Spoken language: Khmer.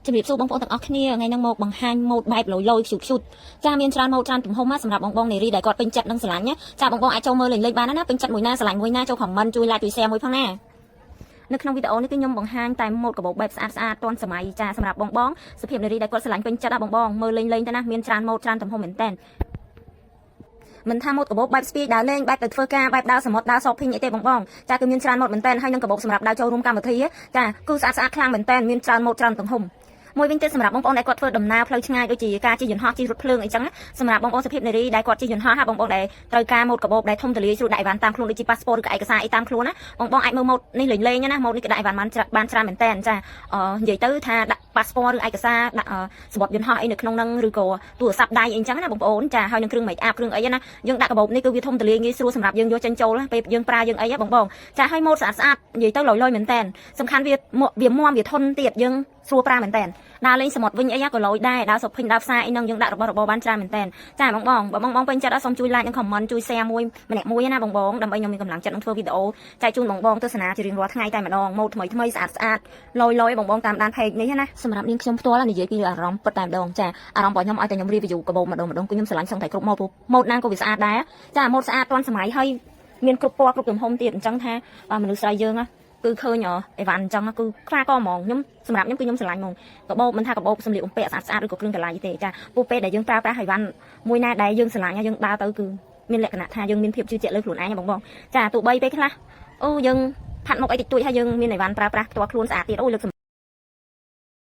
ជំរាបសួរបងប្អូនទាំងអស់គ្នាថ្ងៃនេះមកបង្ហាញម៉ូដបែបលយខ្ជូតខ្ជូតចាមានច្រើនម៉ូដច្រើនទំហំណាសម្រាប់បងប្អូននារីដែលគាត់ពេញចិត្តនិងស្រឡាញ់ណាចាបងប្អូនអាចចូលមើលលេងបានណាពេញចិត្តមួយណាស្រឡាញ់មួយណាចូលខមមិនជួយ like ជួយ share មួយផងណានៅក្នុងវីដេអូនេះគឺខ្ញុំបង្ហាញតែម៉ូដកាបូបបែបស្អាតទាន់សម័យចាសម្រាប់បងបងសុភាពនារីដែលគាត់ស្រឡាញ់ពេញចិត្តណាបងបងមើលលេងទៅណាមានច្រើនម៉ូដច្រើនទំហំមែនតើមិនថាម៉ូដកាបូបបែបស្ពាយដើរលេងបែបទៅធ្វើការបែបដើរសមុទ្រដើរ shopping អីទេបងបងចាគឺមានច្រើនម៉ូដមែនតើហើយនឹងកាបូបសម្រាប់ដើរចូលរួមកម្មវិធីចាគឺស្អាតខ្លាំងមែនតើមានច្រើនម៉ូដច្រើនទំហំមួយវិញទៀតសម្រាប់បងប្អូនដែលគាត់ធ្វើដំណើរផ្លូវឆ្ងាយដូចជាការជិះយន្តហោះជិះរថភ្លើងអីចឹងសម្រាប់បងប្អូនសុភាពនារីដែលគាត់ជិះយន្តហោះណាបងប្អូនដែលត្រូវការម៉ូដកាបូបដែលធំទូលាយស្រួលដាក់អីវ៉ាន់តាមខ្លួនដូចជា passport ឬក៏ឯកសារអីតាមខ្លួនណាបងប្អូនអាចមើលម៉ូដនេះលេងណាម៉ូដនេះក៏ដាក់អីវ៉ាន់បានច្រើនមែនតើចានិយាយទៅថាដាក់ passport ឬឯកសារដាក់សម្បត្តិយន្តហោះអីនៅក្នុងហ្នឹងឬក៏ទូរស័ព្ទដៃអីចឹងណាបងប្អូនចាហើយនឹងគ្រឿង make up គ្រឿងអីណាយើងដាក់កាបូបនេះគឺវាធំទូលាយងាយស្រួលសម្រាប់យើងយកចេញចូលពេលយើងប្រើយើងអីបងចាហើយម៉ូដស្អាតនិយាយទៅលយមែនតើសំខាន់វាមាំវាធន់ទៀតយើងស្រួលប្រើមែនតើដើរលេងសមុទ្រវិញអីក៏លយដែរដើរ shopping ដើរផ្សារអីហ្នឹងយើងដាក់របស់របរបានច្រើនមែនតើចាបងពេញចិត្តសូមជួយ like និង comment ជួយ share មួយម្នាក់មួយណាបងដើម្បីខ្ញុំមានកម្លាំងចិត្តនឹងធ្វើវីដេអូចែកជូនបងទស្សនាជារៀងរាល់ថ្ងៃតែម្ដងម៉ូដថ្មីស្អាតលយបងតាមដាន page នេះណាសម្រាប់នាងខ្ញុំផ្ទាល់និយាយពីអារម្មណ៍ពិតតែម្ដងចាអារម្មណ៍របស់ខ្ញុំឲ្យតែខ្ញុំ review កាបូបម្ដងគឺខ្ញុំស្រឡាញ់សឹងតែគ្រប់ម៉ូដណាក៏វាស្អាតដែរចាម៉ូដស្អាតទាន់សម័យហើយមានគ្រប់ពណ៌គ្រប់ទំហំទៀតអញ្ចឹងថាមនុស្សស្រីយើងគឺឃើញអីវ៉ាន់អញ្ចឹងគឺខ្លាក៏ហ្មងខ្ញុំសម្រាប់ខ្ញុំគឺខ្ញុំស្រឡាញ់ហ្មងកាបូបមិនថាកាបូបសម្លៀកបំពាក់ស្អាតឬក៏គ្រឿងកន្លៃទេចាពូពេលដែលយើងប្រើប្រាស់អីវ៉ាន់មួយណាដែលយើងស្រឡាញ់យើងដើរទៅគឺមានលក្ខណៈថាយើងមានភាពជឿជាក់លើខ្លួនឯងបងចាទោះបីពេលខ្លះយើងផាត់មុខអីតិចតួចហើយយើងមានអីវ៉ាន់ប្រើប្រាស់ផ្ទាល់ខ្លួនស្អាតទៀតលើក